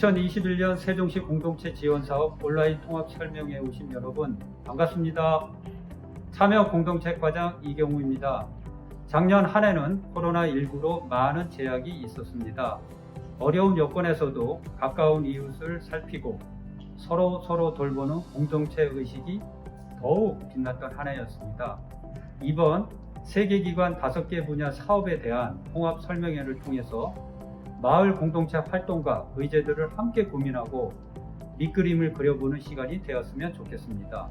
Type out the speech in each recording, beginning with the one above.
2021년 세종시 공동체 지원사업 온라인 통합 설명회 오신 여러분 반갑습니다. 참여 공동체 과장 이경우입니다. 작년 한 해는 코로나19로 많은 제약이 있었습니다. 어려운 여건에서도 가까운 이웃을 살피고 서로 돌보는 공동체 의식이 더욱 빛났던 한 해였습니다. 이번 세계기관 5개 분야 사업에 대한 통합 설명회를 통해서 마을 공동체 활동과 의제들을 함께 고민하고 밑그림을 그려보는 시간이 되었으면 좋겠습니다.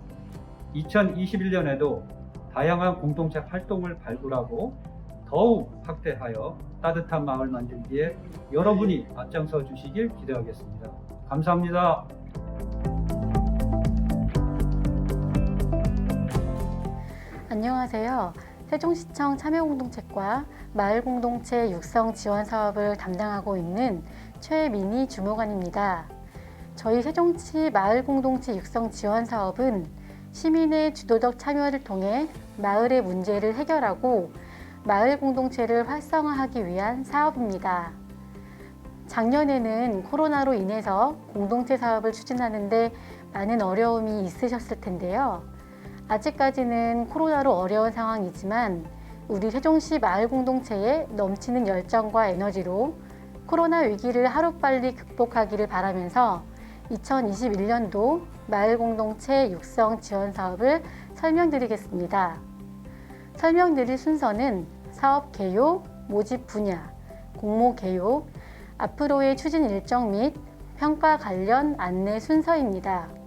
2021년에도 다양한 공동체 활동을 발굴하고 더욱 확대하여 따뜻한 마을 만들기에 여러분이 앞장서 주시길 기대하겠습니다. 감사합니다. 안녕하세요. 세종시청 참여공동체과 마을공동체 육성 지원 사업을 담당하고 있는 최민희 주무관입니다. 저희 세종시 마을공동체 육성 지원 사업은 시민의 주도적 참여를 통해 마을의 문제를 해결하고 마을 공동체를 활성화하기 위한 사업입니다. 작년에는 코로나로 인해서 공동체 사업을 추진하는데 많은 어려움이 있으셨을 텐데요. 아직까지는 코로나로 어려운 상황이지만 우리 세종시 마을 공동체의 넘치는 열정과 에너지로 코로나 위기를 하루빨리 극복하기를 바라면서 2021년도 마을 공동체 육성 지원 사업을 설명드리겠습니다. 설명드릴 순서는 사업 개요, 모집 분야, 공모 개요, 앞으로의 추진 일정 및 평가 관련 안내 순서입니다.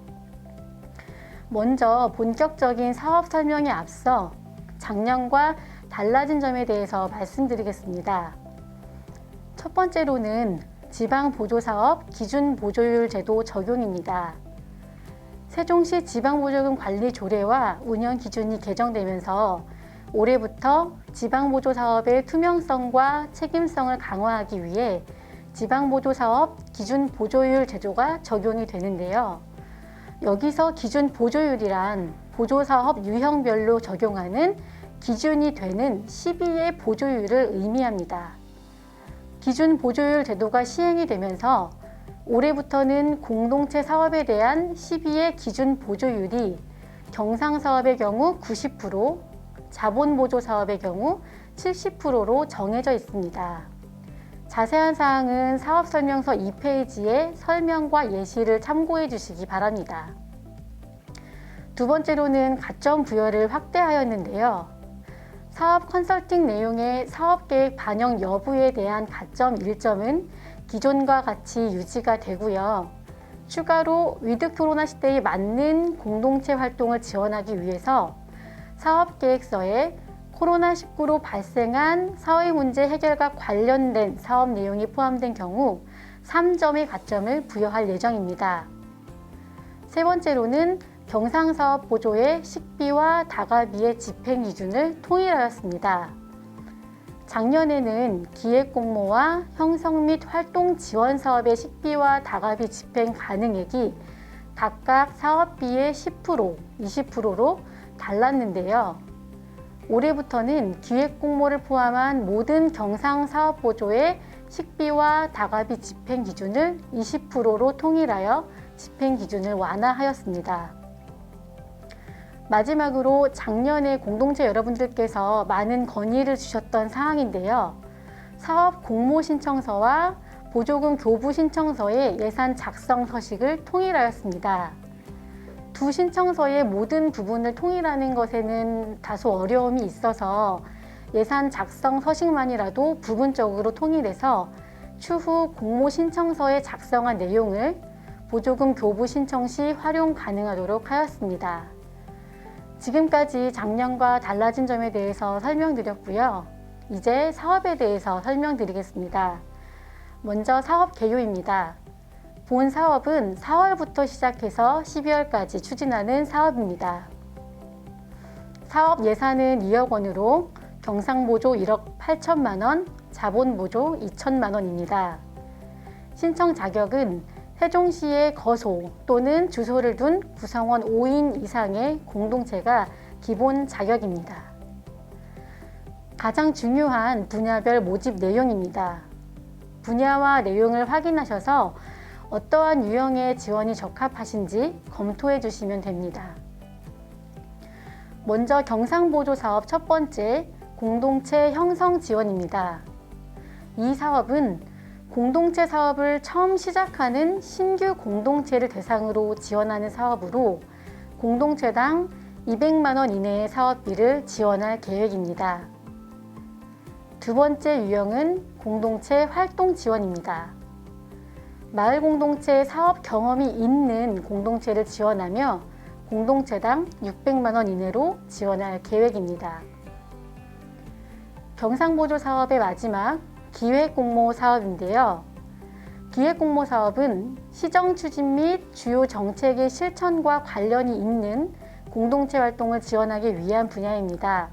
먼저 본격적인 사업 설명에 앞서 작년과 달라진 점에 대해서 말씀드리겠습니다. 첫 번째로는 지방보조사업 기준보조율 제도 적용입니다. 세종시 지방보조금 관리 조례와 운영 기준이 개정되면서 올해부터 지방보조사업의 투명성과 책임성을 강화하기 위해 지방보조사업 기준보조율 제도가 적용이 되는데요. 여기서 기준보조율이란 보조사업 유형별로 적용하는 기준이 되는 시비의 보조율을 의미합니다. 기준보조율 제도가 시행이 되면서 올해부터는 공동체 사업에 대한 시비의 기준보조율이 경상사업의 경우 90%, 자본보조사업의 경우 70%로 정해져 있습니다. 자세한 사항은 사업설명서 2페이지의 설명과 예시를 참고해 주시기 바랍니다. 두 번째로는 가점 부여를 확대하였는데요. 사업 컨설팅 내용의 사업계획 반영 여부에 대한 가점 1점은 기존과 같이 유지가 되고요. 추가로 위드 코로나 시대에 맞는 공동체 활동을 지원하기 위해서 사업계획서에 코로나19로 발생한 사회문제 해결과 관련된 사업 내용이 포함된 경우 3점의 가점을 부여할 예정입니다. 세 번째로는 경상사업 보조의 식비와 다가비의 집행 기준을 통일하였습니다. 작년에는 기획공모와 형성 및 활동 지원 사업의 식비와 다가비 집행 가능액이 각각 사업비의 10%, 20%로 달랐는데요. 올해부터는 기획공모를 포함한 모든 경상사업보조의 식비와 다가비 집행 기준을 20%로 통일하여 집행 기준을 완화하였습니다. 마지막으로 작년에 공동체 여러분들께서 많은 건의를 주셨던 사항인데요. 사업 공모 신청서와 보조금 교부 신청서의 예산 작성 서식을 통일하였습니다. 두 신청서의 모든 부분을 통일하는 것에는 다소 어려움이 있어서 예산 작성 서식만이라도 부분적으로 통일해서 추후 공모 신청서에 작성한 내용을 보조금 교부 신청 시 활용 가능하도록 하였습니다. 지금까지 작년과 달라진 점에 대해서 설명드렸고요. 이제 사업에 대해서 설명드리겠습니다. 먼저 사업 개요입니다. 본 사업은 4월부터 시작해서 12월까지 추진하는 사업입니다. 사업 예산은 2억 원으로 경상보조 1억 8천만 원, 자본보조 2천만 원입니다. 신청 자격은 세종시의 거소 또는 주소를 둔 구성원 5인 이상의 공동체가 기본 자격입니다. 가장 중요한 분야별 모집 내용입니다. 분야와 내용을 확인하셔서 어떠한 유형의 지원이 적합하신지 검토해 주시면 됩니다. 먼저 경상보조사업 첫 번째, 공동체 형성 지원입니다. 이 사업은 공동체 사업을 처음 시작하는 신규 공동체를 대상으로 지원하는 사업으로 공동체당 200만 원 이내의 사업비를 지원할 계획입니다. 두 번째 유형은 공동체 활동 지원입니다. 마을 공동체 사업 경험이 있는 공동체를 지원하며 공동체당 600만 원 이내로 지원할 계획입니다. 경상보조 사업의 마지막 기획공모 사업인데요. 기획공모 사업은 시정 추진 및 주요 정책의 실천과 관련이 있는 공동체 활동을 지원하기 위한 분야입니다.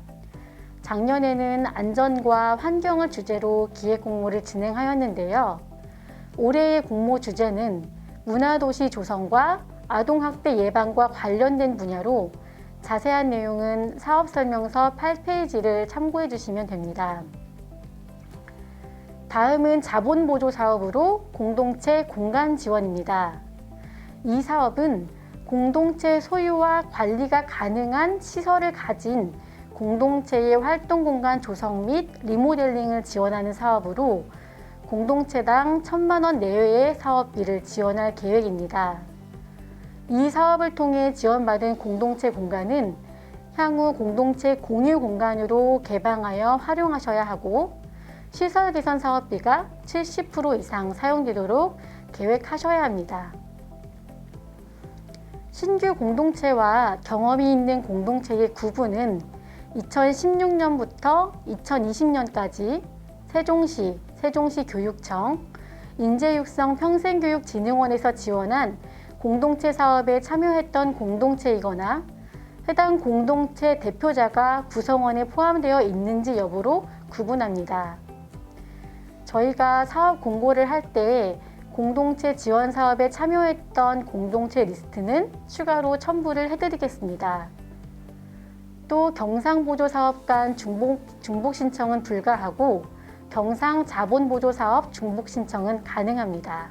작년에는 안전과 환경을 주제로 기획공모를 진행하였는데요. 올해의 공모 주제는 문화도시 조성과 아동학대 예방과 관련된 분야로 자세한 내용은 사업설명서 8페이지를 참고해 주시면 됩니다. 다음은 자본보조 사업으로 공동체 공간 지원입니다. 이 사업은 공동체 소유와 관리가 가능한 시설을 가진 공동체의 활동 공간 조성 및 리모델링을 지원하는 사업으로 공동체당 1,000만 원 내외의 사업비를 지원할 계획입니다. 이 사업을 통해 지원받은 공동체 공간은 향후 공동체 공유 공간으로 개방하여 활용하셔야 하고 시설 개선 사업비가 70% 이상 사용되도록 계획하셔야 합니다. 신규 공동체와 경험이 있는 공동체의 구분은 2016년부터 2020년까지 세종시 교육청, 인재육성 평생교육진흥원에서 지원한 공동체 사업에 참여했던 공동체이거나 해당 공동체 대표자가 구성원에 포함되어 있는지 여부로 구분합니다. 저희가 사업 공고를 할 때 공동체 지원 사업에 참여했던 공동체 리스트는 추가로 첨부를 해드리겠습니다. 또 경상보조사업 간 중복 신청은 불가하고 경상자본보조사업 중복 신청은 가능합니다.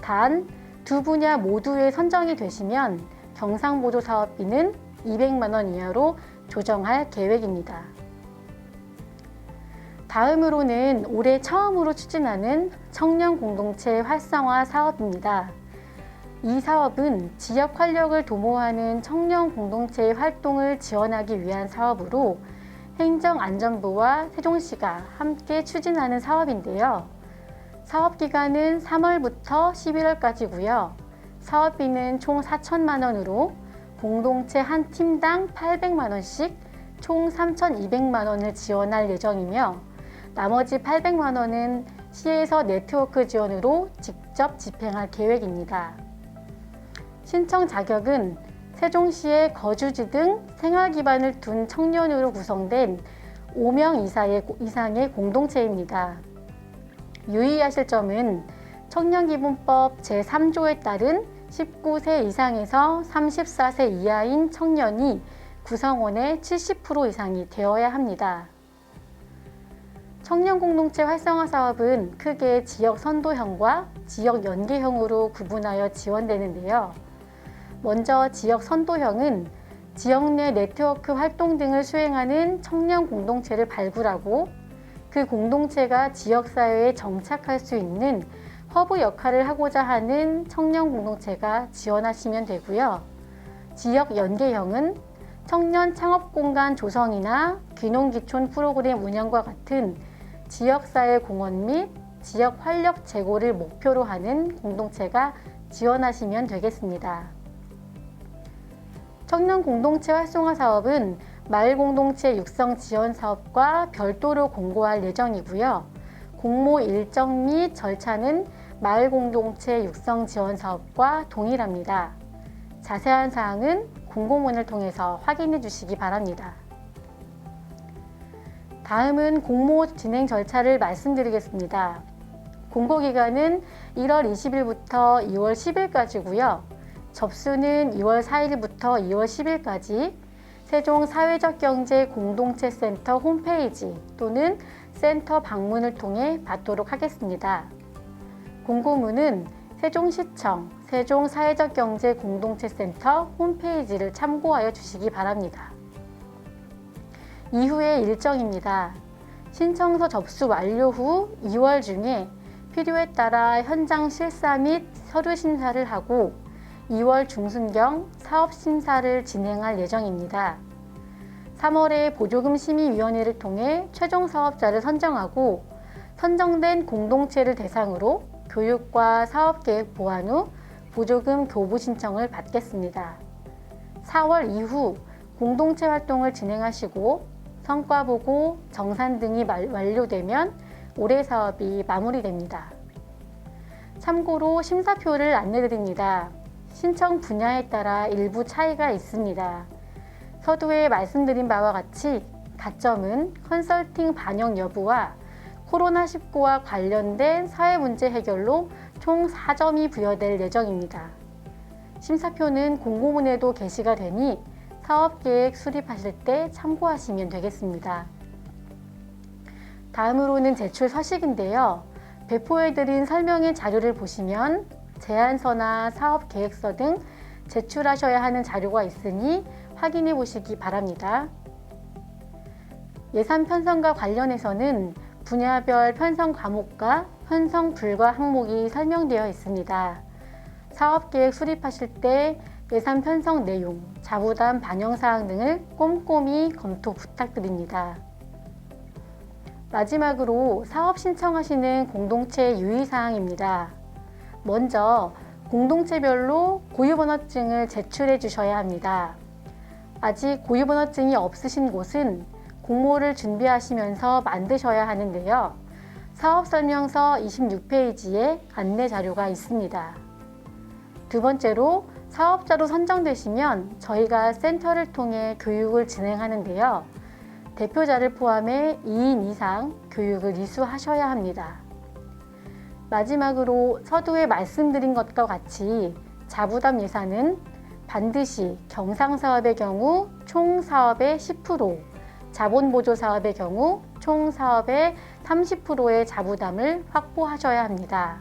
단, 두 분야 모두에 선정이 되시면 경상보조사업비는 200만 원 이하로 조정할 계획입니다. 다음으로는 올해 처음으로 추진하는 청년공동체 활성화 사업입니다. 이 사업은 지역 활력을 도모하는 청년공동체의 활동을 지원하기 위한 사업으로 행정안전부와 세종시가 함께 추진하는 사업인데요. 사업기간은 3월부터 11월까지고요. 사업비는 총 4천만 원으로 공동체 한 팀당 800만 원씩 총 3,200만 원을 지원할 예정이며 나머지 800만 원은 시에서 네트워크 지원으로 직접 집행할 계획입니다. 신청 자격은 세종시의 거주지 등 생활 기반을 둔 청년으로 구성된 5명 이상의 공동체입니다. 유의하실 점은 청년기본법 제3조에 따른 19세 이상에서 34세 이하인 청년이 구성원의 70% 이상이 되어야 합니다. 청년공동체 활성화 사업은 크게 지역 선도형과 지역 연계형으로 구분하여 지원되는데요. 먼저 지역 선도형은 지역 내 네트워크 활동 등을 수행하는 청년 공동체를 발굴하고 그 공동체가 지역사회에 정착할 수 있는 허브 역할을 하고자 하는 청년 공동체가 지원하시면 되고요. 지역 연계형은 청년 창업 공간 조성이나 귀농귀촌 프로그램 운영과 같은 지역사회 공헌 및 지역 활력 제고를 목표로 하는 공동체가 지원하시면 되겠습니다. 청년 공동체 활성화 사업은 마을 공동체 육성 지원 사업과 별도로 공고할 예정이고요. 공모 일정 및 절차는 마을 공동체 육성 지원 사업과 동일합니다. 자세한 사항은 공고문을 통해서 확인해 주시기 바랍니다. 다음은 공모 진행 절차를 말씀드리겠습니다. 공고기간은 1월 20일부터 2월 10일까지고요. 접수는 2월 4일부터 2월 10일까지 세종사회적경제공동체센터 홈페이지 또는 센터 방문을 통해 받도록 하겠습니다. 공고문은 세종시청 세종사회적경제공동체센터 홈페이지를 참고하여 주시기 바랍니다. 이후의 일정입니다. 신청서 접수 완료 후 2월 중에 필요에 따라 현장 실사 및 서류 심사를 하고 2월 중순경 사업 심사를 진행할 예정입니다. 3월에 보조금 심의위원회를 통해 최종 사업자를 선정하고 선정된 공동체를 대상으로 교육과 사업계획 보완 후 보조금 교부 신청을 받겠습니다. 4월 이후 공동체 활동을 진행하시고 성과 보고 정산 등이 완료되면 올해 사업이 마무리됩니다. 참고로 심사표를 안내드립니다. 신청 분야에 따라 일부 차이가 있습니다. 서두에 말씀드린 바와 같이 가점은 컨설팅 반영 여부와 코로나19와 관련된 사회 문제 해결로 총 4점이 부여될 예정입니다. 심사표는 공고문에도 게시가 되니 사업계획 수립하실 때 참고하시면 되겠습니다. 다음으로는 제출 서식인데요. 배포해드린 설명의 자료를 보시면 제안서나 사업계획서 등 제출하셔야 하는 자료가 있으니 확인해 보시기 바랍니다. 예산 편성과 관련해서는 분야별 편성 과목과 편성 불가 항목이 설명되어 있습니다. 사업계획 수립하실 때 예산 편성 내용, 자부담 반영 사항 등을 꼼꼼히 검토 부탁드립니다. 마지막으로 사업 신청하시는 공동체 유의사항입니다. 먼저 공동체별로 고유번호증을 제출해 주셔야 합니다. 아직 고유번호증이 없으신 곳은 공모를 준비하시면서 만드셔야 하는데요. 사업설명서 26페이지에 안내 자료가 있습니다. 두 번째로 사업자로 선정되시면 저희가 센터를 통해 교육을 진행하는데요. 대표자를 포함해 2인 이상 교육을 이수하셔야 합니다. 마지막으로 서두에 말씀드린 것과 같이 자부담 예산은 반드시 경상사업의 경우 총 사업의 10%, 자본보조 사업의 경우 총 사업의 30%의 자부담을 확보하셔야 합니다.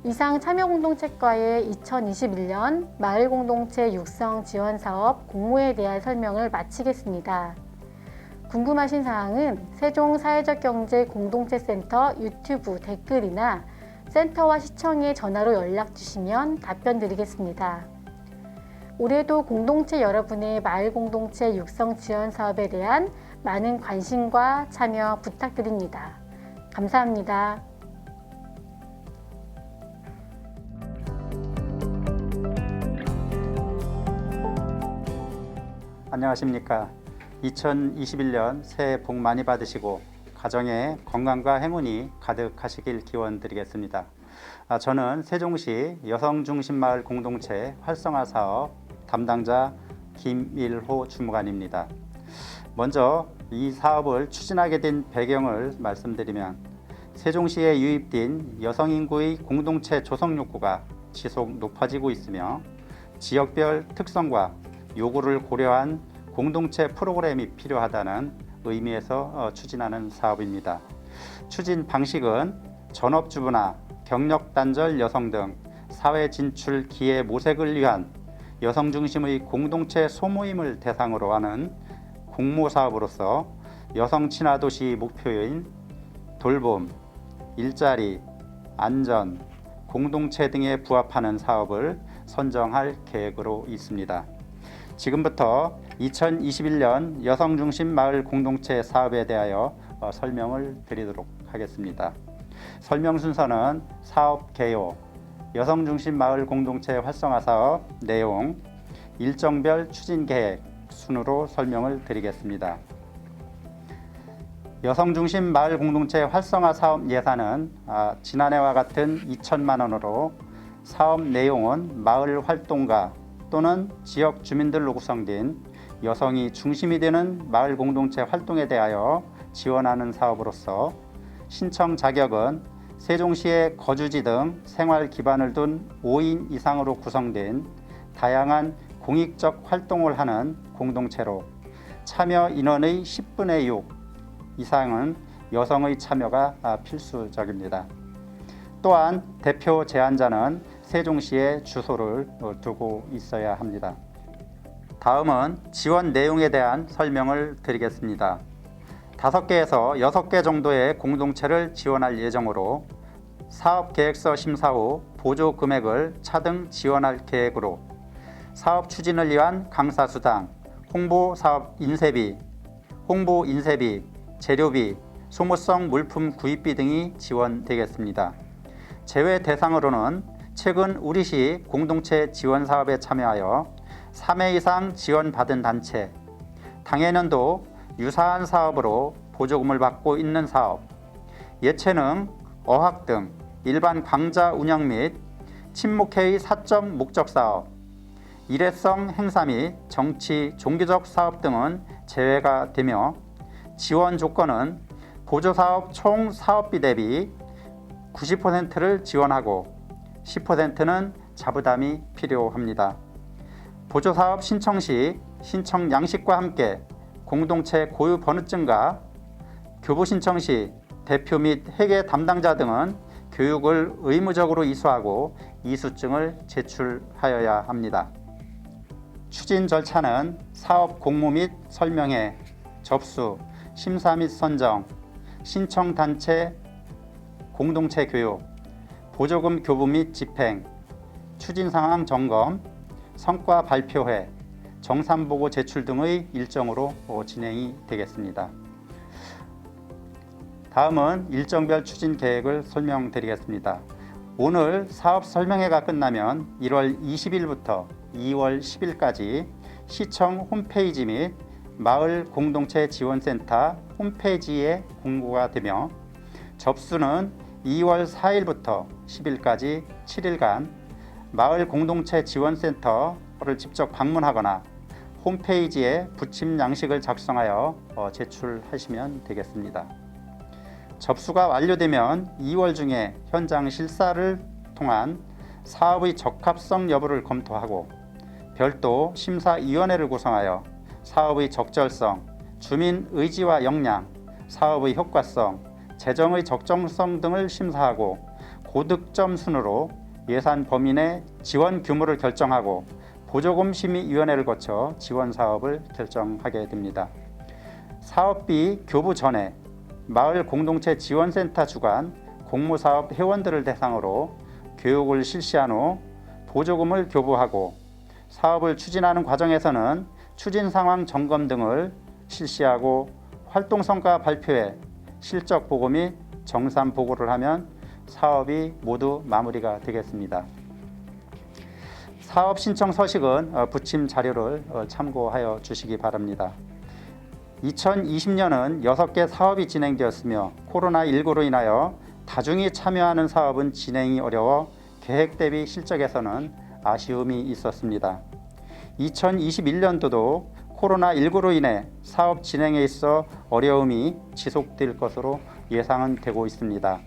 이상 참여공동체과의 2021년 마을공동체 육성 지원사업 공모에 대한 설명을 마치겠습니다. 궁금하신 사항은 세종사회적경제공동체센터 유튜브 댓글이나 센터와 시청에 전화로 연락 주시면 답변 드리겠습니다. 올해도 공동체 여러분의 마을공동체 육성 지원 사업에 대한 많은 관심과 참여 부탁드립니다. 감사합니다. 안녕하십니까. 2021년 새해 복 많이 받으시고 가정에 건강과 행운이 가득하시길 기원드리겠습니다. 저는 세종시 여성중심마을 공동체 활성화 사업 담당자 김일호 주무관입니다. 먼저 이 사업을 추진하게 된 배경을 말씀드리면 세종시에 유입된 여성 인구의 공동체 조성 욕구가 지속 높아지고 있으며 지역별 특성과 요구를 고려한 공동체 프로그램이 필요하다는 의미에서 추진하는 사업입니다. 추진 방식은 전업주부나 경력단절 여성 등 사회 진출 기회 모색을 위한 여성 중심의 공동체 소모임을 대상으로 하는 공모 사업으로서 여성 친화 도시 목표인 돌봄, 일자리, 안전, 공동체 등에 부합하는 사업을 선정할 계획으로 있습니다. 지금부터 2021년 여성중심 마을 공동체 사업에 대하여 설명을 드리도록 하겠습니다. 설명 순서는 사업 개요, 여성중심 마을 공동체 활성화 사업 내용, 일정별 추진 계획 순으로 설명을 드리겠습니다. 여성중심 마을 공동체 활성화 사업 예산은 지난해와 같은 2천만 원으로 사업 내용은 마을 활동가 또는 지역 주민들로 구성된 여성이 중심이 되는 마을 공동체 활동에 대하여 지원하는 사업으로서 신청 자격은 세종시의 거주지 등 생활 기반을 둔 5인 이상으로 구성된 다양한 공익적 활동을 하는 공동체로 참여 인원의 10분의 6 이상은 여성의 참여가 필수적입니다. 또한 대표 제안자는 세종시에 주소를 두고 있어야 합니다. 다음은 지원 내용에 대한 설명을 드리겠습니다. 5개에서 6개 정도의 공동체를 지원할 예정으로 사업계획서 심사 후 보조 금액을 차등 지원할 계획으로 사업 추진을 위한 강사수당, 홍보 인쇄비, 재료비, 소모성 물품 구입비 등이 지원되겠습니다. 제외 대상으로는 최근 우리시 공동체 지원 사업에 참여하여 3회 이상 지원받은 단체, 당해년도 유사한 사업으로 보조금을 받고 있는 사업, 예체능, 어학 등 일반 강좌 운영 및 친목회의 사적 목적 사업, 일회성 행사 및 정치, 종교적 사업 등은 제외가 되며 지원 조건은 보조사업 총 사업비 대비 90%를 지원하고 10%는 자부담이 필요합니다. 보조사업 신청 시 신청 양식과 함께 공동체 고유 번호증과 교부 신청 시 대표 및 회계 담당자 등은 교육을 의무적으로 이수하고 이수증을 제출하여야 합니다. 추진 절차는 사업 공모 및 설명회, 접수, 심사 및 선정, 신청 단체 공동체 교육, 보조금 교부 및 집행, 추진 상황 점검, 성과 발표회, 정산보고 제출 등의 일정으로 진행이 되겠습니다. 다음은 일정별 추진 계획을 설명드리겠습니다. 오늘 사업 설명회가 끝나면 1월 20일부터 2월 10일까지 시청 홈페이지 및 마을 공동체 지원센터 홈페이지에 공고가 되며 접수는 2월 4일부터 10일까지 7일간 마을 공동체 지원센터를 직접 방문하거나 홈페이지에 부침 양식을 작성하여 제출하시면 되겠습니다. 접수가 완료되면 2월 중에 현장 실사를 통한 사업의 적합성 여부를 검토하고 별도 심사위원회를 구성하여 사업의 적절성, 주민 의지와 역량, 사업의 효과성, 재정의 적정성 등을 심사하고 고득점 순으로 예산 범위 내 지원 규모를 결정하고 보조금 심의위원회를 거쳐 지원 사업을 결정하게 됩니다. 사업비 교부 전에 마을 공동체 지원센터 주관 공모사업 회원들을 대상으로 교육을 실시한 후 보조금을 교부하고 사업을 추진하는 과정에서는 추진 상황 점검 등을 실시하고 활동 성과 발표회, 실적 보고 및 정산 보고를 하면 사업이 모두 마무리가 되겠습니다. 사업 신청 서식은 부침 자료를 참고하여 주시기 바랍니다. 2020년은 6개 사업이 진행되었으며 코로나19로 인하여 다중이 참여하는 사업은 진행이 어려워 계획 대비 실적에서는 아쉬움이 있었습니다. 2021년도도 코로나19로 인해 사업 진행에 있어 어려움이 지속될 것으로 예상은 되고 있습니다.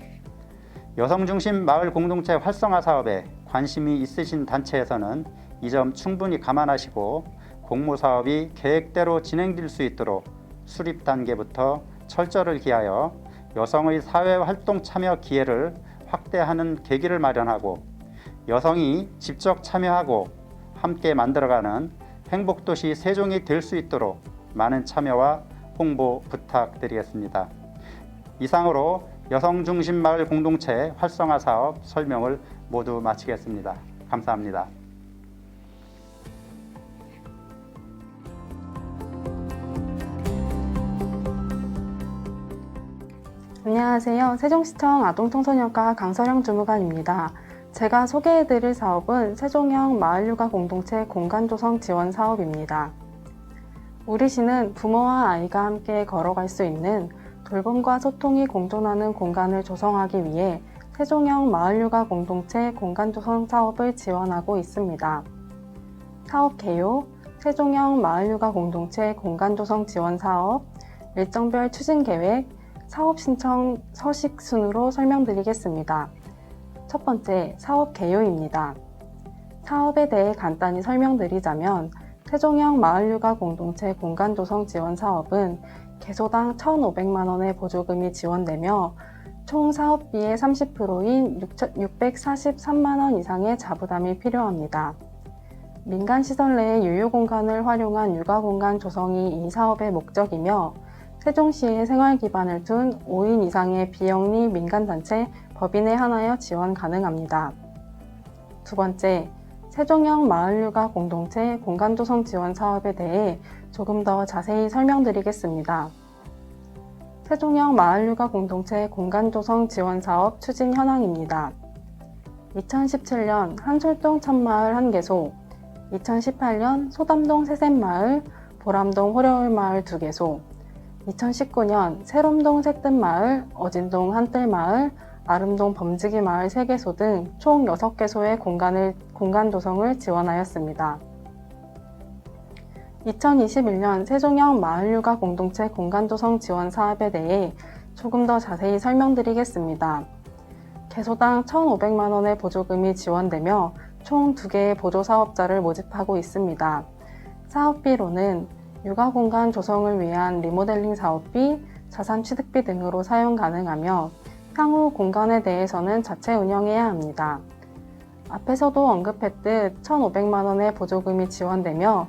여성중심 마을 공동체 활성화 사업에 관심이 있으신 단체에서는 이 점 충분히 감안하시고 공모사업이 계획대로 진행될 수 있도록 수립 단계부터 철저를 기하여 여성의 사회활동 참여 기회를 확대하는 계기를 마련하고 여성이 직접 참여하고 함께 만들어가는 행복도시 세종이 될 수 있도록 많은 참여와 홍보 부탁드리겠습니다. 이상으로 여성중심마을 공동체 활성화 사업 설명을 모두 마치겠습니다. 감사합니다. 안녕하세요. 세종시청 아동청소년과 강서령 주무관입니다. 제가 소개해드릴 사업은 세종형 마을육아 공동체 공간조성 지원 사업입니다. 우리 시는 부모와 아이가 함께 걸어갈 수 있는 돌봄과 소통이 공존하는 공간을 조성하기 위해 세종형 마을육아 공동체 공간조성 사업을 지원하고 있습니다. 사업 개요, 세종형 마을육아 공동체 공간조성 지원 사업, 일정별 추진 계획, 사업 신청 서식 순으로 설명드리겠습니다. 첫 번째, 사업 개요입니다. 사업에 대해 간단히 설명드리자면 세종형 마을육아 공동체 공간조성 지원 사업은 개소당 1,500만 원의 보조금이 지원되며 총 사업비의 30%인 643만 원 이상의 자부담이 필요합니다. 민간시설 내의 유휴공간을 활용한 육아공간 조성이 이 사업의 목적이며 세종시의 생활 기반을 둔 5인 이상의 비영리 민간단체 법인에 한하여 지원 가능합니다. 두 번째, 세종형 마을육아 공동체 공간조성 지원 사업에 대해 조금 더 자세히 설명드리겠습니다. 세종형 마을육아 공동체 공간조성 지원 사업 추진 현황입니다. 2017년 한솔동 첫마을 1개소, 2018년 소담동 새샘마을, 보람동 호려울마을 2개소, 2019년 새롬동 새뜸마을, 어진동 한뜰마을, 아름동 범지기마을 3개소 등 총 6개소의 공간 조성을 지원하였습니다. 2021년 세종형 마을육아 공동체 공간조성 지원 사업에 대해 조금 더 자세히 설명드리겠습니다. 개소당 1,500만 원의 보조금이 지원되며 총 2개의 보조사업자를 모집하고 있습니다. 사업비로는 육아공간 조성을 위한 리모델링 사업비, 자산취득비 등으로 사용 가능하며 향후 공간에 대해서는 자체 운영해야 합니다. 앞에서도 언급했듯 1,500만 원의 보조금이 지원되며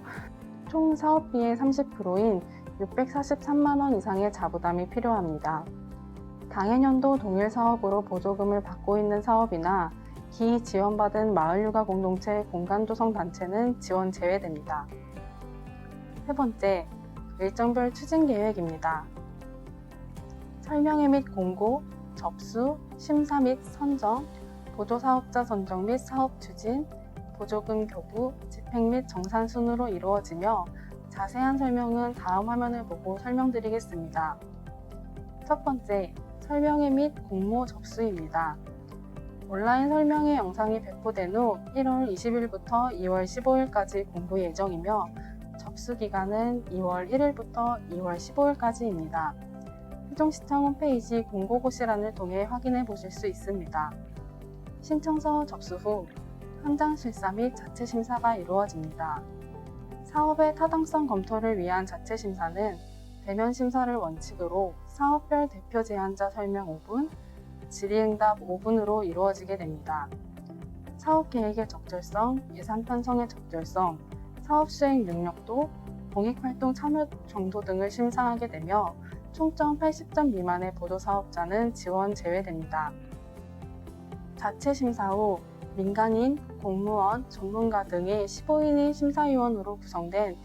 총 사업비의 30%인 643만 원 이상의 자부담이 필요합니다. 당해년도 동일 사업으로 보조금을 받고 있는 사업이나 기 지원받은 마을육아 공동체 공간조성 단체는 지원 제외됩니다. 세 번째, 일정별 추진 계획입니다. 설명회 및 공고, 접수, 심사 및 선정, 보조사업자 선정 및 사업 추진, 보조금 교부, 집행 및 정산 순으로 이루어지며 자세한 설명은 다음 화면을 보고 설명드리겠습니다. 첫 번째, 설명회 및 공모 접수입니다. 온라인 설명회 영상이 배포된 후 1월 20일부터 2월 15일까지 공부 예정이며 접수 기간은 2월 1일부터 2월 15일까지입니다. 세종시청 홈페이지 공고고시란을 통해 확인해 보실 수 있습니다. 신청서 접수 후 현장 실사 및 자체 심사가 이루어집니다. 사업의 타당성 검토를 위한 자체 심사는 대면 심사를 원칙으로 사업별 대표 제안자 설명 5분, 질의응답 5분으로 이루어지게 됩니다. 사업 계획의 적절성, 예산 편성의 적절성, 사업 수행 능력도, 공익활동 참여 정도 등을 심사하게 되며 총점 80점 미만의 보조사업자는 지원 제외됩니다. 자체 심사 후 민간인, 공무원, 전문가 등의 15인의 심사위원으로 구성된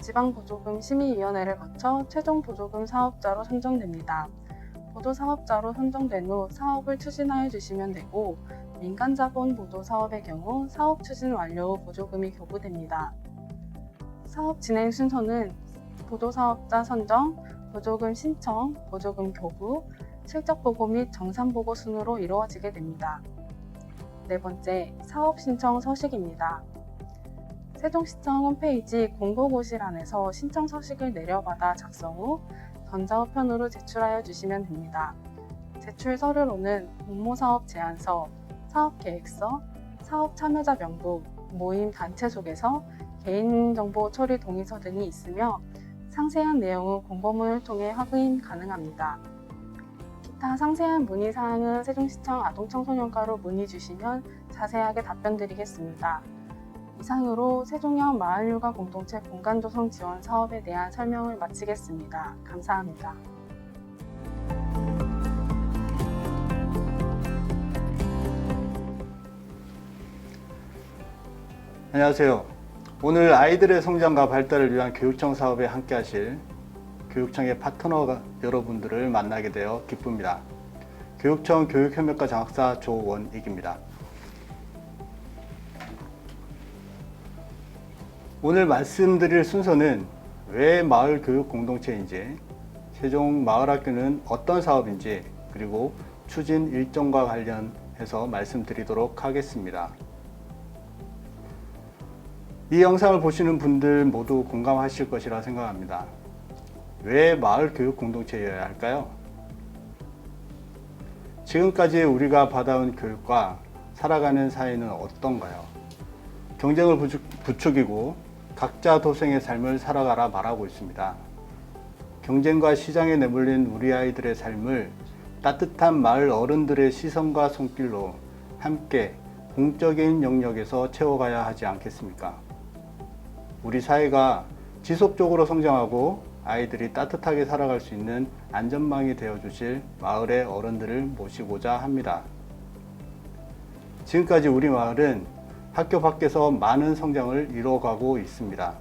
지방보조금 심의위원회를 거쳐 최종 보조금 사업자로 선정됩니다. 보조사업자로 선정된 후 사업을 추진하여 주시면 되고 민간자본 보조사업의 경우 사업 추진 완료 후 보조금이 교부됩니다. 사업 진행 순서는 보조사업자 선정, 보조금 신청, 보조금 교부, 실적보고 및 정산보고 순으로 이루어지게 됩니다. 네 번째, 사업 신청 서식입니다. 세종시청 홈페이지 공고고시란에서 신청 서식을 내려받아 작성 후 전자우편으로 제출하여 주시면 됩니다. 제출 서류로는 공모사업 제안서, 사업계획서, 사업 참여자 명부, 모임 단체 소개서, 개인정보 처리 동의서 등이 있으며 상세한 내용은 공고문을 통해 확인 가능합니다. 기타 상세한 문의사항은 세종시청 아동청소년과로 문의 주시면 자세하게 답변 드리겠습니다. 이상으로 세종형 마을육아 공동체 공간조성 지원 사업에 대한 설명을 마치겠습니다. 감사합니다. 안녕하세요. 오늘 아이들의 성장과 발달을 위한 교육청 사업에 함께 하실 교육청의 파트너 여러분들을 만나게 되어 기쁩니다. 교육청 교육협력과 장학사 조원익입니다. 오늘 말씀드릴 순서는 왜 마을교육공동체인지, 세종마을학교는 어떤 사업인지, 그리고 추진 일정과 관련해서 말씀드리도록 하겠습니다. 이 영상을 보시는 분들 모두 공감하실 것이라 생각합니다. 왜 마을교육공동체여야 할까요? 지금까지 우리가 받아온 교육과 살아가는 사회는 어떤가요? 경쟁을 부추기고 각자 도생의 삶을 살아가라 말하고 있습니다. 경쟁과 시장에 내몰린 우리 아이들의 삶을 따뜻한 마을 어른들의 시선과 손길로 함께 공적인 영역에서 채워가야 하지 않겠습니까? 우리 사회가 지속적으로 성장하고 아이들이 따뜻하게 살아갈 수 있는 안전망이 되어주실 마을의 어른들을 모시고자 합니다. 지금까지 우리 마을은 학교 밖에서 많은 성장을 이루어가고 있습니다.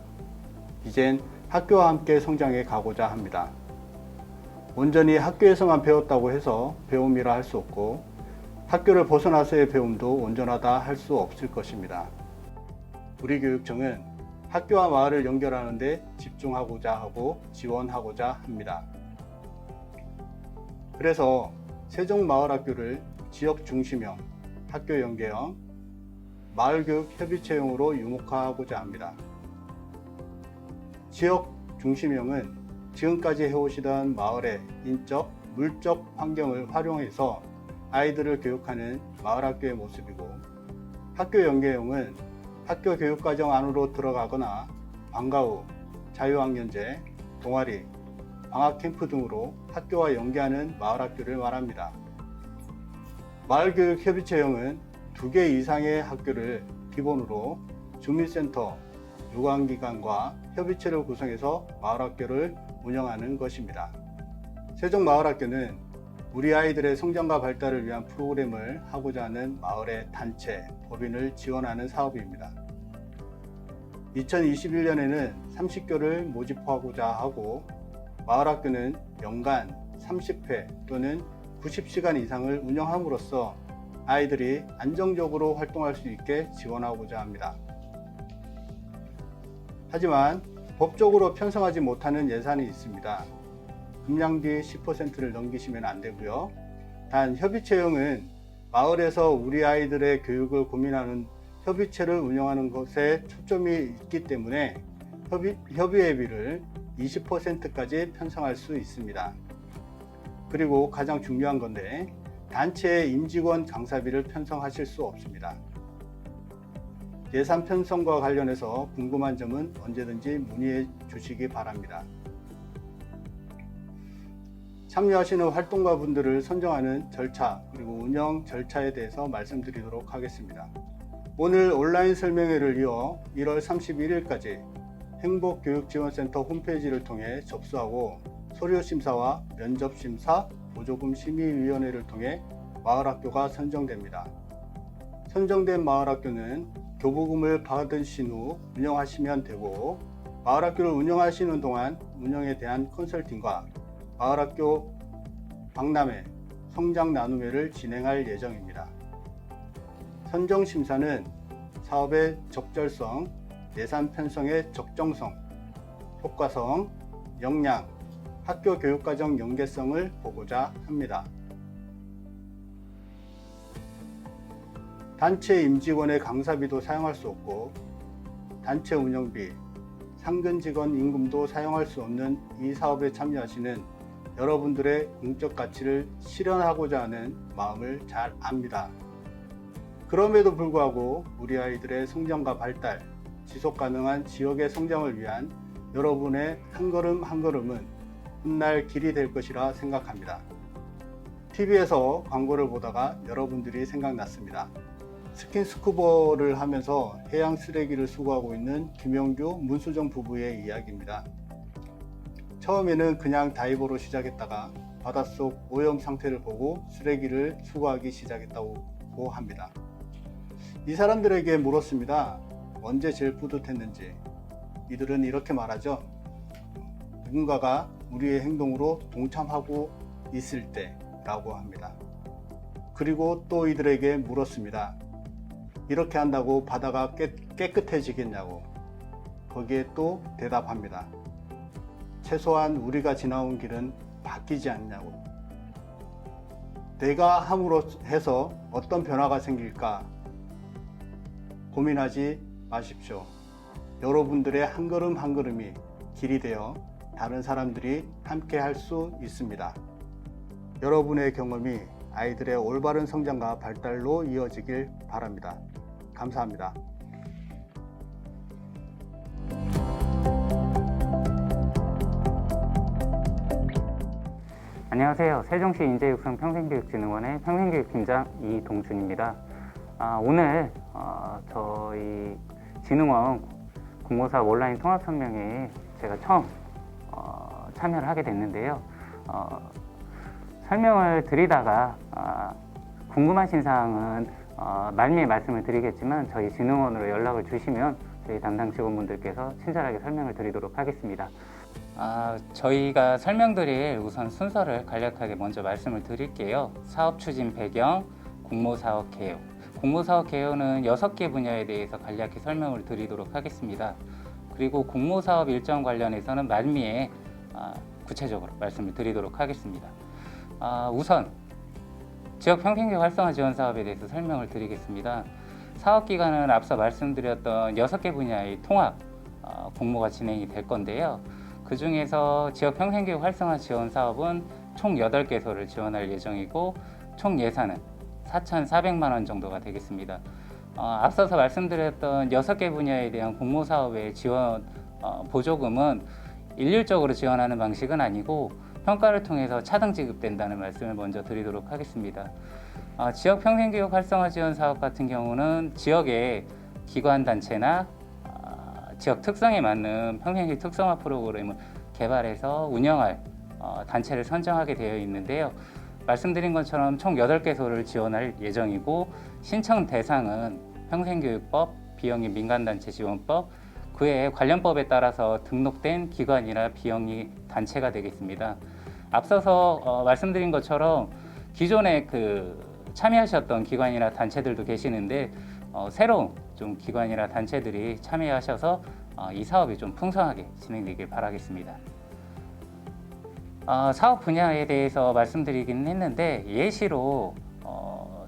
이젠 학교와 함께 성장해 가고자 합니다. 온전히 학교에서만 배웠다고 해서 배움이라 할 수 없고 학교를 벗어나서의 배움도 온전하다 할 수 없을 것입니다. 우리 교육청은 학교와 마을을 연결하는 데 집중하고자 하고 지원하고자 합니다. 그래서 세종마을학교를 지역 중심형, 학교 연계형, 마을교육 협의체형으로 유목화하고자 합니다. 지역 중심형은 지금까지 해오시던 마을의 인적, 물적 환경을 활용해서 아이들을 교육하는 마을학교의 모습이고, 학교 연계형은 학교 교육과정 안으로 들어가거나 방과 후, 자유학년제, 동아리, 방학캠프 등으로 학교와 연계하는 마을학교를 말합니다. 마을교육협의체형은 2개 이상의 학교를 기본으로 주민센터, 유관기관과 협의체를 구성해서 마을학교를 운영하는 것입니다. 세종마을학교는 우리 아이들의 성장과 발달을 위한 프로그램을 하고자 하는 마을의 단체, 법인을 지원하는 사업입니다. 2021년에는 30교를 모집하고자 하고, 마을학교는 연간 30회 또는 90시간 이상을 운영함으로써 아이들이 안정적으로 활동할 수 있게 지원하고자 합니다. 하지만 법적으로 편성하지 못하는 예산이 있습니다. 급량비 10%를 넘기시면 안 되고요. 단 협의체형은 마을에서 우리 아이들의 교육을 고민하는 협의체를 운영하는 것에 초점이 있기 때문에 협의회비를 20%까지 편성할 수 있습니다. 그리고 가장 중요한 건데, 단체의 임직원 강사비를 편성하실 수 없습니다. 예산 편성과 관련해서 궁금한 점은 언제든지 문의해 주시기 바랍니다. 참여하시는 활동가 분들을 선정하는 절차 그리고 운영 절차에 대해서 말씀드리도록 하겠습니다. 오늘 온라인 설명회를 이어 1월 31일까지 행복교육지원센터 홈페이지를 통해 접수하고 서류심사와 면접심사, 보조금심의위원회를 통해 마을학교가 선정됩니다. 선정된 마을학교는 교부금을 받으신 후 운영하시면 되고, 마을학교를 운영하시는 동안 운영에 대한 컨설팅과 마을학교 박람회, 성장 나눔회를 진행할 예정입니다. 선정심사는 사업의 적절성, 예산 편성의 적정성, 효과성, 역량, 학교 교육과정 연계성을 보고자 합니다. 단체 임직원의 강사비도 사용할 수 없고, 단체 운영비, 상근 직원 임금도 사용할 수 없는 이 사업에 참여하시는 여러분들의 공적 가치를 실현하고자 하는 마음을 잘 압니다. 그럼에도 불구하고 우리 아이들의 성장과 발달, 지속 가능한 지역의 성장을 위한 여러분의 한 걸음 한 걸음은 훗날 길이 될 것이라 생각합니다. TV에서 광고를 보다가 여러분들이 생각났습니다. 스킨스쿠버를 하면서 해양 쓰레기를 수거하고 있는 김영규, 문수정 부부의 이야기입니다. 처음에는 그냥 다이버로 시작했다가 바닷속 오염 상태를 보고 쓰레기를 수거하기 시작했다고 합니다. 이 사람들에게 물었습니다. 언제 제일 뿌듯했는지. 이들은 이렇게 말하죠. 누군가가 우리의 행동으로 동참하고 있을 때라고 합니다. 그리고 또 이들에게 물었습니다. 이렇게 한다고 바다가 깨끗해지겠냐고. 거기에 또 대답합니다. 최소한 우리가 지나온 길은 바뀌지 않냐고. 내가 함으로 해서 어떤 변화가 생길까 고민하지 마십시오. 여러분들의 한 걸음 한 걸음이 길이 되어 다른 사람들이 함께 할 수 있습니다. 여러분의 경험이 아이들의 올바른 성장과 발달로 이어지길 바랍니다. 감사합니다. 안녕하세요. 세종시 인재육성 평생교육진흥원의 평생교육팀장 이동준입니다. 오늘 저희 진흥원 공모사업 온라인 통합설명회에 제가 처음 참여를 하게 됐는데요. 설명을 드리다가 궁금하신 사항은 말미에 말씀을 드리겠지만 저희 진흥원으로 연락을 주시면 저희 담당 직원분들께서 친절하게 설명을 드리도록 하겠습니다. 저희가 설명드릴 우선 순서를 간략하게 먼저 말씀을 드릴게요. 사업 추진 배경, 공모사업 개요. 공모사업 개요는 6개 분야에 대해서 간략히 설명을 드리도록 하겠습니다. 그리고 공모사업 일정 관련해서는 말미에 구체적으로 말씀을 드리도록 하겠습니다. 우선 지역 평생교육 활성화 지원 사업에 대해서 설명을 드리겠습니다. 사업 기간은 앞서 말씀드렸던 6개 분야의 통합 공모가 진행이 될 건데요. 그 중에서 지역 평생교육 활성화 지원 사업은 총 8개소를 지원할 예정이고 총 예산은 4,400만 원 정도가 되겠습니다. 앞서서 말씀드렸던 6개 분야에 대한 공모 사업의 지원 보조금은 일률적으로 지원하는 방식은 아니고 평가를 통해서 차등 지급된다는 말씀을 먼저 드리도록 하겠습니다. 지역 평생교육 활성화 지원 사업 같은 경우는 지역의 기관 단체나 지역 특성에 맞는 평생교육 특성화 프로그램을 개발해서 운영할 단체를 선정하게 되어 있는데요. 말씀드린 것처럼 총 8개소를 지원할 예정이고 신청 대상은 평생교육법, 비영리 민간단체 지원법, 그외 관련법에 따라서 등록된 기관이나 비영리 단체가 되겠습니다. 앞서서 말씀드린 것처럼 기존에 참여하셨던 기관이나 단체들도 계시는데 새로운 좀 기관이나 단체들이 참여하셔서 이 사업이 좀 풍성하게 진행되길 바라겠습니다. 사업 분야에 대해서 말씀드리긴 했는데 예시로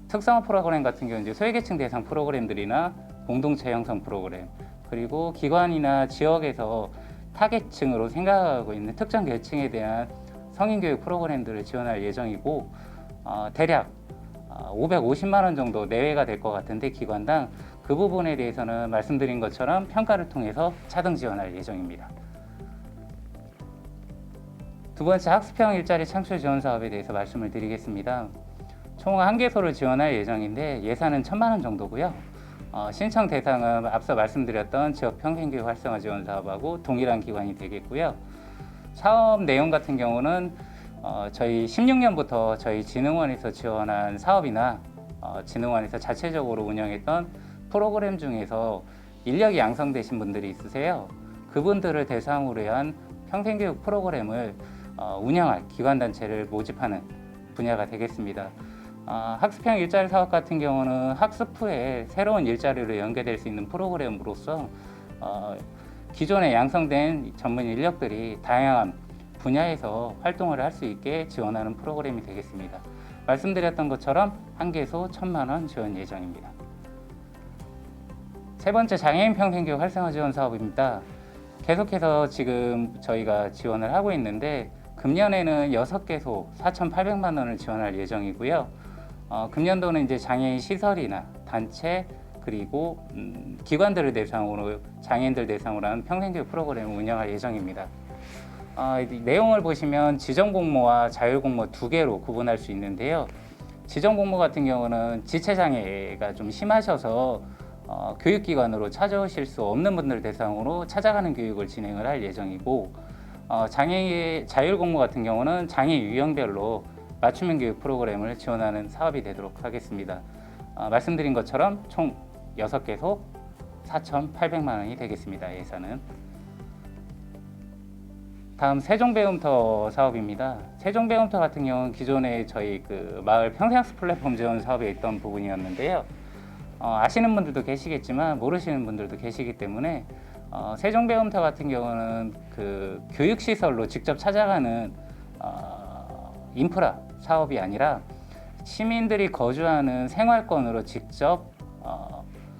특성화 프로그램 같은 경우는 이제 소외계층 대상 프로그램들이나 공동체 형성 프로그램, 그리고 기관이나 지역에서 타겟층으로 생각하고 있는 특정 계층에 대한 성인교육 프로그램들을 지원할 예정이고 대략 550만 원 정도 내외가 될 것 같은데 기관당 그 부분에 대해서는 말씀드린 것처럼 평가를 통해서 차등 지원할 예정입니다. 두 번째, 학습형 일자리 창출 지원 사업에 대해서 말씀을 드리겠습니다. 총 1개소를 지원할 예정인데 예산은 1,000만 원 정도고요. 신청 대상은 앞서 말씀드렸던 지역 평생교육 활성화 지원 사업하고 동일한 기관이 되겠고요. 사업 내용 같은 경우는 저희 16년부터 저희 진흥원에서 지원한 사업이나 진흥원에서 자체적으로 운영했던 프로그램 중에서 인력이 양성되신 분들이 있으세요. 그분들을 대상으로 한 평생교육 프로그램을 운영할 기관단체를 모집하는 분야가 되겠습니다. 학습형 일자리 사업 같은 경우는 학습 후에 새로운 일자리로 연계될 수 있는 프로그램으로서 기존에 양성된 전문 인력들이 다양한 분야에서 활동을 할 수 있게 지원하는 프로그램이 되겠습니다. 말씀드렸던 것처럼 1개소 1,000만 원 지원 예정입니다. 세 번째, 장애인 평생교육 활성화 지원 사업입니다. 계속해서 지금 저희가 지원을 하고 있는데 금년에는 6개소 4,800만 원을 지원할 예정이고요. 금년도는 이제 장애인 시설이나 단체 그리고 기관들을 대상으로 장애인들 대상으로 하는 평생교육 프로그램을 운영할 예정입니다. 내용을 보시면 지정공모와 자율공모 2개로 구분할 수 있는데요. 지정공모 같은 경우는 지체장애가 좀 심하셔서 교육기관으로 찾아오실 수 없는 분들 대상으로 찾아가는 교육을 진행을 할 예정이고 장애인 자율공모 같은 경우는 장애 유형별로 맞춤형 교육 프로그램을 지원하는 사업이 되도록 하겠습니다. 말씀드린 것처럼 총 6개소 4,800만 원이 되겠습니다. 예산은. 다음 세종배움터 사업입니다. 세종배움터 같은 경우는 기존에 저희 마을 평생학습 플랫폼 지원 사업에 있던 부분이었는데요. 아시는 분들도 계시겠지만 모르시는 분들도 계시기 때문에 세종배움터 같은 경우는 교육시설로 직접 찾아가는 인프라 사업이 아니라 시민들이 거주하는 생활권으로 직접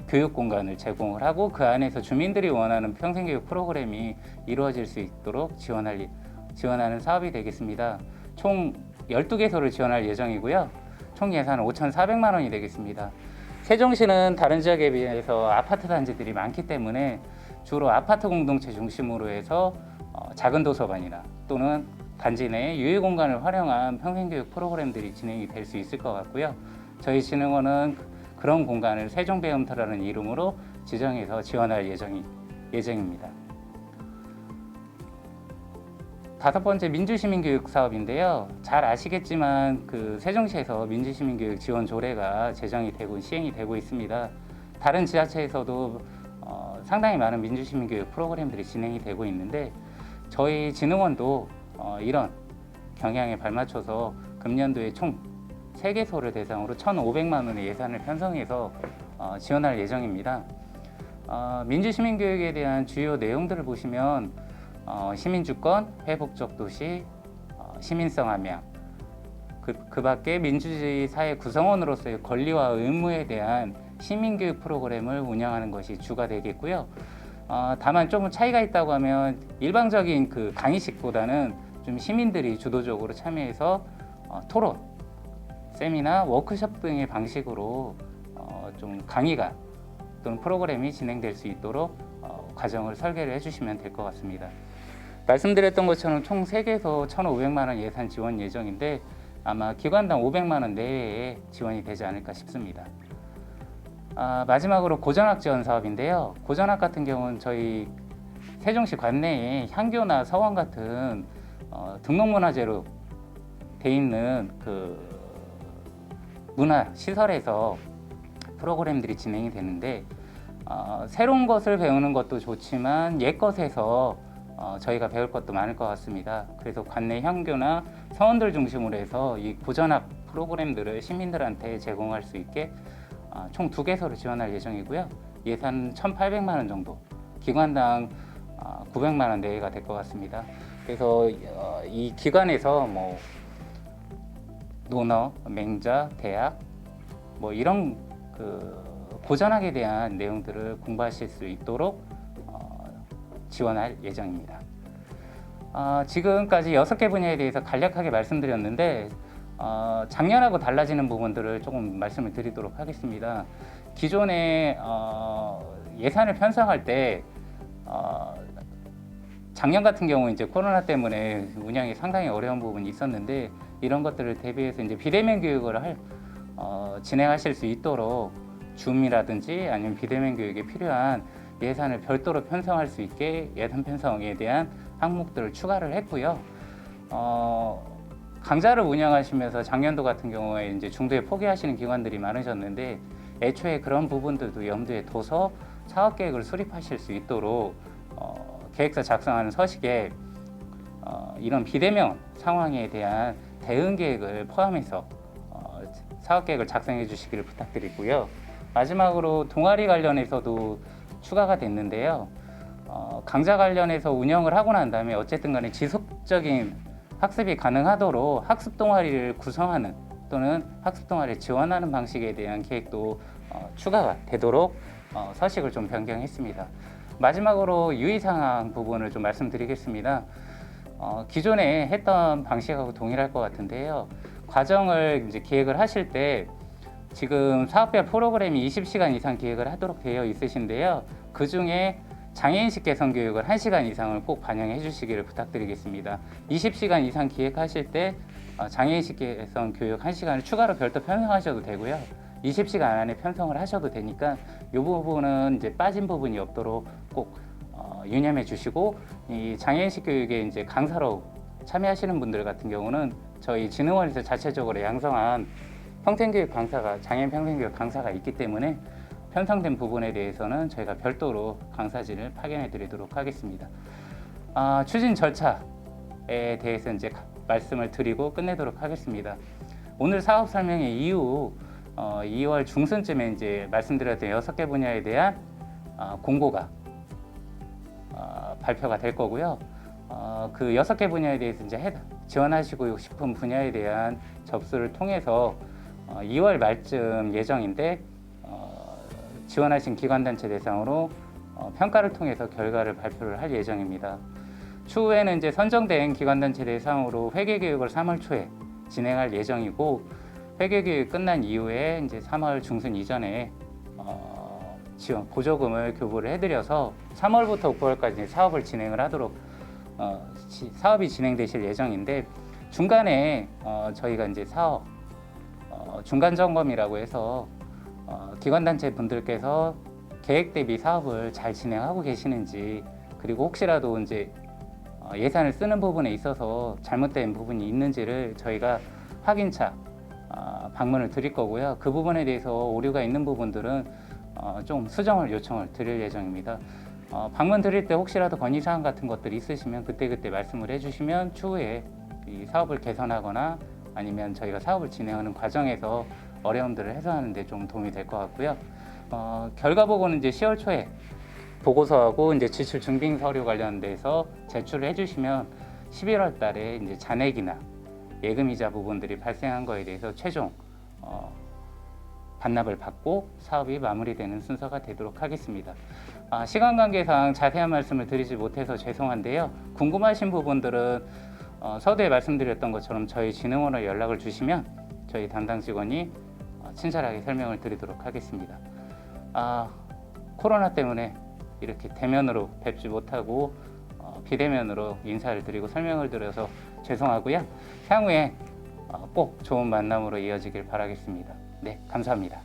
교육 공간을 제공을 하고 그 안에서 주민들이 원하는 평생교육 프로그램이 이루어질 수 있도록 지원하는 사업이 되겠습니다. 총 12개소를 지원할 예정이고요. 총 예산은 5,400만 원이 되겠습니다. 세종시는 다른 지역에 비해서 아파트 단지들이 많기 때문에 주로 아파트 공동체 중심으로 해서 작은 도서관이나 또는 단지 내 유해 공간을 활용한 평생교육 프로그램들이 진행이 될 수 있을 것 같고요. 저희 진흥원은 그런 공간을 세종배움터라는 이름으로 지정해서 지원할 예정입니다. 다섯 번째 민주시민교육 사업인데요. 잘 아시겠지만 그 세종시에서 민주시민교육 지원 조례가 제정이 되고 시행이 되고 있습니다. 다른 지자체에서도 상당히 많은 민주시민교육 프로그램들이 진행이 되고 있는데 저희 진흥원도 이런 경향에 발맞춰서 금년도에 총 3개소를 대상으로 1,500만 원의 예산을 편성해서 지원할 예정입니다. 민주시민교육에 대한 주요 내용들을 보시면 시민주권, 회복적 도시, 시민성 함양, 그 밖에 민주주의 사회 구성원으로서의 권리와 의무에 대한 시민교육 프로그램을 운영하는 것이 주가 되겠고요. 다만 조금 차이가 있다고 하면 일방적인 그 강의식보다는 좀 시민들이 주도적으로 참여해서 토론, 세미나, 워크숍 등의 방식으로 좀 강의가 또는 프로그램이 진행될 수 있도록 과정을 설계를 해주시면 될 것 같습니다. 말씀드렸던 것처럼 총 3개에서 1,500만 원 예산 지원 예정인데 아마 기관당 500만 원 내외에 지원이 되지 않을까 싶습니다. 마지막으로 고전학 지원 사업인데요. 고전학 같은 경우는 저희 세종시 관내에 향교나 서원 같은 등록문화재로 돼 있는 그 문화 시설에서 프로그램들이 진행이 되는데 새로운 것을 배우는 것도 좋지만 옛 것에서 저희가 배울 것도 많을 것 같습니다. 그래서 관내 향교나 서원들 중심으로 해서 이 고전학 프로그램들을 시민들한테 제공할 수 있게 총 2개소를 지원할 예정이고요. 예산 1,800만 원 정도, 기관당 900만 원 내외가 될 것 같습니다. 그래서 이 기관에서 뭐 논어, 맹자, 대학 뭐 이런 그 고전학에 대한 내용들을 공부하실 수 있도록 지원할 예정입니다. 지금까지 6개 분야에 대해서 간략하게 말씀드렸는데 작년하고 달라지는 부분들을 조금 말씀을 드리도록 하겠습니다. 기존에 예산을 편성할 때 작년 같은 경우 이제 코로나 때문에 운영이 상당히 어려운 부분이 있었는데 이런 것들을 대비해서 이제 비대면 교육을 진행하실 수 있도록 줌이라든지 아니면 비대면 교육에 필요한 예산을 별도로 편성할 수 있게 예산 편성에 대한 항목들을 추가를 했고요. 강좌를 운영하시면서 작년도 같은 경우에 이제 중도에 포기하시는 기관들이 많으셨는데 애초에 그런 부분들도 염두에 둬서 사업 계획을 수립하실 수 있도록 계획서 작성하는 서식에 이런 비대면 상황에 대한 대응 계획을 포함해서 사업 계획을 작성해 주시기를 부탁드리고요. 마지막으로 동아리 관련해서도 추가가 됐는데요. 강좌 관련해서 운영을 하고 난 다음에 어쨌든 간에 지속적인 학습이 가능하도록 학습 동아리를 구성하는 또는 학습 동아리를 지원하는 방식에 대한 계획도 추가가 되도록 서식을 좀 변경했습니다. 마지막으로 유의사항 부분을 좀 말씀드리겠습니다. 기존에 했던 방식하고 동일할 것 같은데요. 과정을 이제 기획을 하실 때 지금 사업별 프로그램이 20시간 이상 기획을 하도록 되어 있으신데요. 그 중에 장애인식 개선 교육을 1시간 이상을 꼭 반영해 주시기를 부탁드리겠습니다. 20시간 이상 기획하실 때 장애인식 개선 교육 1시간을 추가로 별도 편성하셔도 되고요. 20시간 안에 편성을 하셔도 되니까 이 부분은 이제 빠진 부분이 없도록 꼭 유념해 주시고 이 장애인식 교육에 이제 강사로 참여하시는 분들 같은 경우는 저희 진흥원에서 자체적으로 양성한 평생교육 강사가 장애인 평생교육 강사가 있기 때문에 편성된 부분에 대해서는 저희가 별도로 강사진을 파견해 드리도록 하겠습니다. 추진 절차에 대해서 이제 말씀을 드리고 끝내도록 하겠습니다. 오늘 사업 설명회 이후 2월 중순쯤에 이제 말씀드렸던 6개 분야에 대한 공고가 발표가 될 거고요. 그 6개 분야에 대해서 이제 지원하시고 싶은 분야에 대한 접수를 통해서 2월 말쯤 예정인데 지원하신 기관단체 대상으로 평가를 통해서 결과를 발표를 할 예정입니다. 추후에는 이제 선정된 기관단체 대상으로 회계교육을 3월 초에 진행할 예정이고 회계교육 끝난 이후에 이제 3월 중순 이전에 지원 보조금을 교부를 해드려서 3월부터 9월까지 사업을 진행을 하도록 사업이 진행되실 예정인데 중간에 저희가 이제 사업 중간 점검이라고 해서 기관단체 분들께서 계획 대비 사업을 잘 진행하고 계시는지, 그리고 혹시라도 이제 예산을 쓰는 부분에 있어서 잘못된 부분이 있는지를 저희가 확인차 방문을 드릴 거고요. 그 부분에 대해서 오류가 있는 부분들은 좀 수정을 요청을 드릴 예정입니다. 방문 드릴 때 혹시라도 건의사항 같은 것들이 있으시면 그때그때 말씀을 해주시면 추후에 이 사업을 개선하거나 아니면 저희가 사업을 진행하는 과정에서 어려움들을 해소하는 데 좀 도움이 될 것 같고요. 결과 보고는 이제 10월 초에 보고서하고 이제 지출 증빙 서류 관련돼서 제출을 해주시면 11월 달에 이제 잔액이나 예금이자 부분들이 발생한 거에 대해서 최종 반납을 받고 사업이 마무리되는 순서가 되도록 하겠습니다. 시간 관계상 자세한 말씀을 드리지 못해서 죄송한데요. 궁금하신 부분들은 서두에 말씀드렸던 것처럼 저희 진흥원에 연락을 주시면 저희 담당 직원이 친절하게 설명을 드리도록 하겠습니다. 코로나 때문에 이렇게 대면으로 뵙지 못하고 비대면으로 인사를 드리고 설명을 드려서 죄송하고요. 향후에 꼭 좋은 만남으로 이어지길 바라겠습니다. 네, 감사합니다.